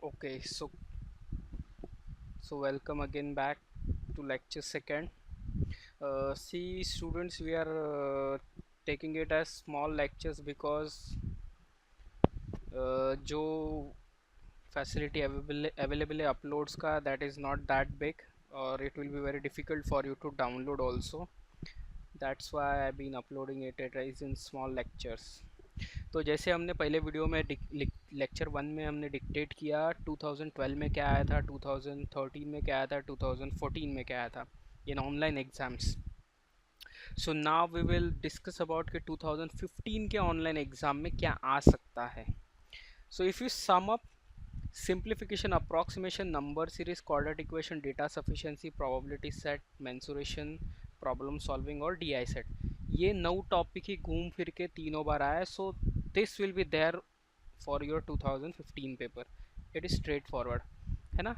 Okay, so welcome again back to lecture second. See, students, we are taking it as small lectures because जो facility available है uploads का that is not that big, or it will be very difficult for you to download also. That's why I've been uploading it as in small lectures. तो जैसे हमने पहले video में lecture one में हमने dictate किया 2012 में क्या आया था, 2013 में क्या आया था, 2014 में क्या आया था in online exams. So now we will discuss about कि 2015 के ऑनलाइन एग्जाम में क्या आ सकता है. So if you sum up simplification, approximation, number series, coordinate equation, data sufficiency, probability set, mensuration, problem solving और डीआई सेट, ये 9 topic ही घूम फिर के तीनों बार आया. So this will be there for your 2015 paper. It is straightforward है ना.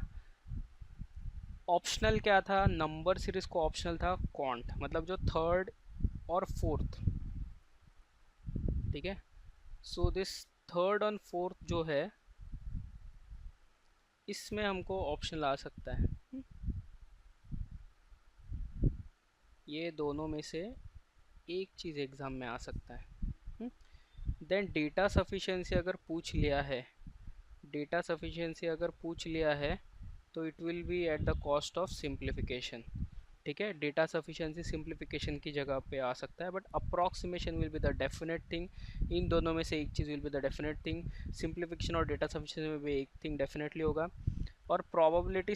ऑप्शनल क्या था, नंबर सीरीज को ऑप्शनल था क्वांट, मतलब जो थर्ड और फोर्थ. ठीक है. सो दिस थर्ड और फोर्थ जो है इसमें हमको ऑप्शनल आ सकता है. ये दोनों में से एक चीज़ एग्ज़ाम में आ सकता है. देन डेटा सफिशिएंसी अगर पूछ लिया है, डेटा सफिशिएंसी अगर पूछ लिया है तो it will be at the cost of simplification. ठीक है. डेटा सफिशिएंसी सिंप्लीफिकेशन की जगह पे आ सकता है, but approximation will be the definite thing. इन दोनों में से एक चीज़ will be the definite thing. Simplification और डेटा सफिशिएंसी में भी एक थिंग डेफिनेटली होगा. और प्रोबेबिलिटी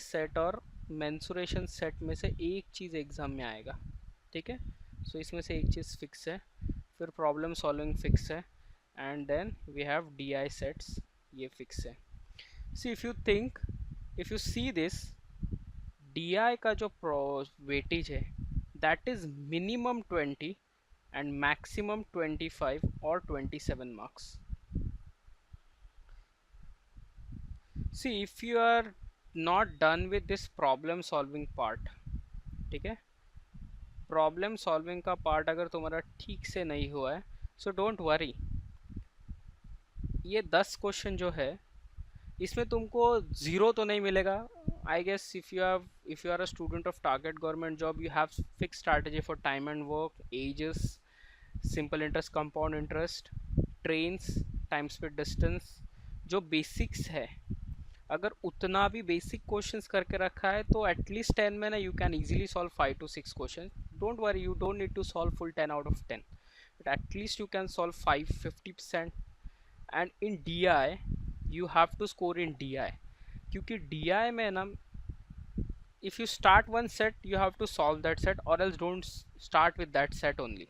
सेट और मेंसुरेशन सेट में से एक चीज़ एग्ज़ाम में आएगा. ठीक है. सो इसमें से एक चीज़ फिक्स है, फिर प्रॉब्लम सॉल्विंग फिक्स है, and then we have D I sets, ये फिक्स है. See if you see this D I का जो वेटेज है that is minimum 20 and maximum 25 और 27 marks. See if you are not done with this problem solving part, ठीक है, problem solving का part अगर तुम्हारा ठीक से नहीं हुआ है, सो डोंट वरी. ये 10 क्वेश्चन जो है इसमें तुमको ज़ीरो तो नहीं मिलेगा. I guess if you are a student of target government job, you have fix strategy for time and work, ages, simple interest, compound interest, trains, time speed, distance, जो basics है. अगर उतना भी बेसिक क्वेश्चंस करके रखा है तो at least 10 में ना you can easily solve 5 to 6 question. Don't worry, you don't need to solve full 10 out of 10, but at least you can solve 50%. And in D I you have to score in D I, क्योंकि D I में ना if you start one set you have to solve that set, और else don't start with that set only.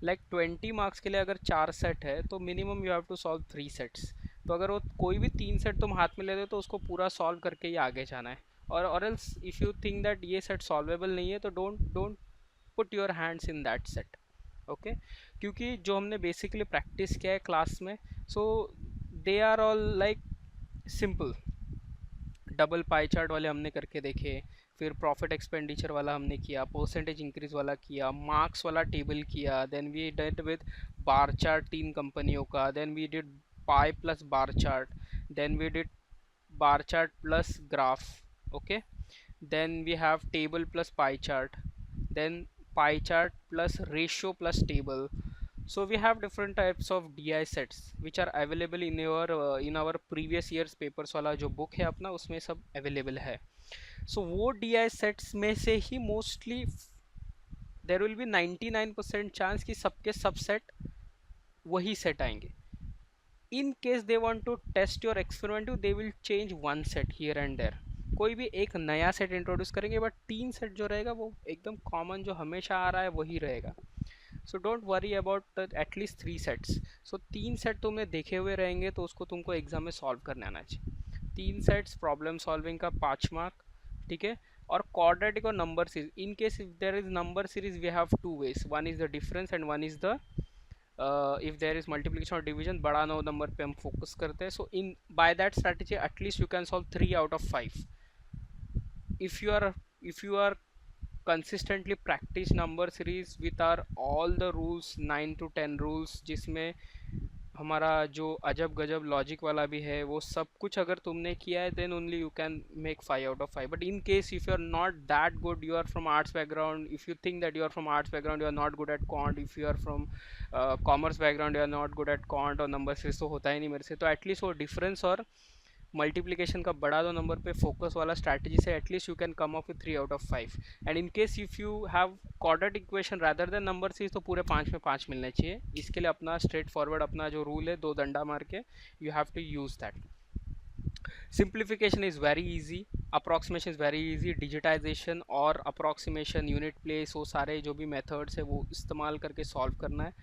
Like 20 marks के लिए अगर 4 set है तो minimum you have to solve 3 sets. तो अगर वो कोई भी 3 सेट तुम हाथ में ले दो तो उसको पूरा सॉल्व करके ही आगे जाना है. और else if you think that ये सेट सॉल्वेबल नहीं है तो don't put your hands in that set. Okay. क्योंकि जो हमने बेसिकली प्रैक्टिस किया है क्लास में, so they are all like simple. Double pie chart वाले हमने करके देखे, फिर प्रॉफिट एक्सपेंडिचर वाला हमने किया, परसेंटेज इंक्रीज वाला किया, मार्क्स वाला टेबल किया, then we did with bar chart 3 कंपनियों का, then we did pie plus bar chart, then we did bar chart plus graph. Okay. then we have table plus pie chart, then pie chart plus ratio plus table. So we have different types of DI sets which are available in our previous years papers वाला जो book है अपना, उसमें सब available है. So वो DI sets में से ही mostly there will be 99% chance कि सबके सबसेट वही सेट आएंगे. In case they want to test your experiment, they will change one set here and there. कोई भी एक नया सेट इंट्रोड्यूस करेंगे, बट 3 सेट जो रहेगा वो एकदम कॉमन जो हमेशा आ रहा है वही रहेगा. So don't worry about at least 3 sets. So 3 set तुमने देखे हुए रहेंगे तो उसको तुमको एग्जाम में सॉल्व करने आना चाहिए. 3 सेट्स प्रॉब्लम सॉल्विंग का 5 मार्क. ठीक है. और क्वाड्रेटिक और number series, in case if there is number series we have two ways, one is the difference and one is the if there is multiplication और division, बड़ा no number पे हम focus करते हैं. So in by that strategy at least you can solve 3 out of 5. If you are consistently practice number series with our all the rules 9 to 10 rules, जिसमें हमारा जो अजब गजब लॉजिक वाला भी है, वो सब कुछ अगर तुमने किया है, then only you can make 5 out of 5. But in case if you are not that good, you are from arts background, if you think that you are from arts background, you are not good at quant, if you are from commerce background, you are not good at quant और number से तो होता ही नहीं मेरे से, तो at least वो difference और मल्टीप्लिकेशन का बढ़ा दो नंबर पे, फोकस वाला स्ट्रैटेजी से at least you can come up with 3 out of 5. And in case if you have quadratic equation rather than number series, तो पूरे 5 में 5 मिलने चाहिए. इसके लिए अपना स्ट्रेट फॉरवर्ड अपना जो रूल है, दो डंडा मार के you have to use that. Simplification is very easy, approximation is very easy, digitization और अप्रॉक्सीमेशन, यूनिट प्लेस, वो सारे जो भी मेथड्स है वो इस्तेमाल करके सॉल्व करना है.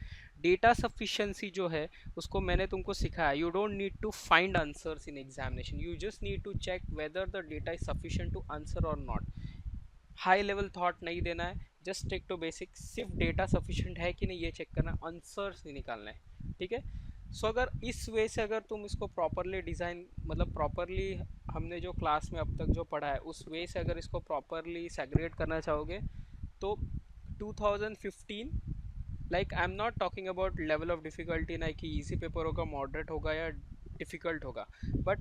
डेटा सफिशिएंसी जो है उसको मैंने तुमको सिखाया. You don't need to find answers in examination, you just need to check whether the data is sufficient to answer और नॉट. हाई लेवल थॉट नहीं देना है, जस्ट टेक टू बेसिक, सिर्फ डेटा सफिशिएंट है कि नहीं ये चेक करना है, आंसर्स नहीं निकालना है. ठीक है. सो अगर इस वे से अगर तुम इसको प्रॉपरली डिज़ाइन, मतलब प्रॉपरली हमने जो क्लास में अब तक जो पढ़ा है उस वे से अगर इसको प्रॉपरली सेग्रीगेट करना चाहोगे, तो 2015, like I am not talking about level of difficulty, ना कि इजी पेपर होगा, मॉडरेट होगा या डिफ़िकल्ट होगा, but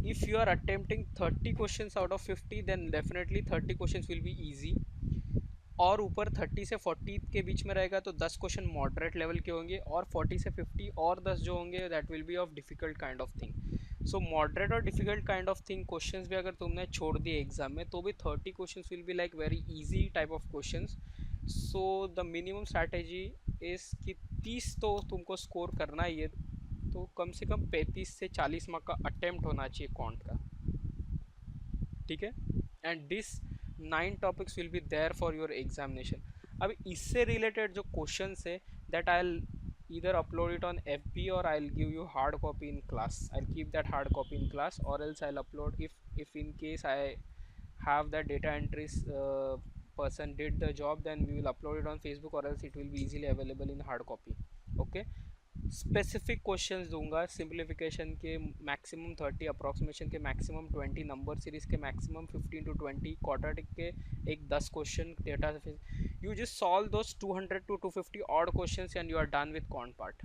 if you are attempting 30 questions out of 50, then definitely 30 questions will be easy. और ऊपर 30 से 40 के बीच में रहेगा तो 10 क्वेश्चन मॉडरेट लेवल के होंगे, और 40 से 50 और 10 जो होंगे that will be of difficult kind of thing. So moderate और difficult kind of thing questions भी अगर तुमने छोड़ दिए एग्जाम में, तो भी 30 questions will be like very easy type of questions. So the minimum strategy is कि 30 तो तुमको स्कोर करना ही है, तो कम से कम 35 से 40 मार्क का अटेम्प्ट होना चाहिए क्वांट का. ठीक है. And this 9 topics will be there for your examination. अब इससे रिलेटेड जो क्वेश्चंस है, that I will either upload it on FB, or I'll give you hard copy in class. I'll keep that hard copy in class, or else I'll upload, if in case I have that data entries person did the job, then we will upload it on Facebook, or else it will be easily available in hard copy. Okay. Specific questions दूंगा, simplification के maximum 30, approximation के maximum 20, number series के maximum 15 to 20, quadratic के एक 10 question डेटा. You just solve those 200 to 250 odd questions and you are done with quant part.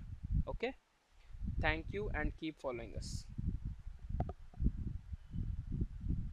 Okay. Thank you and keep following us.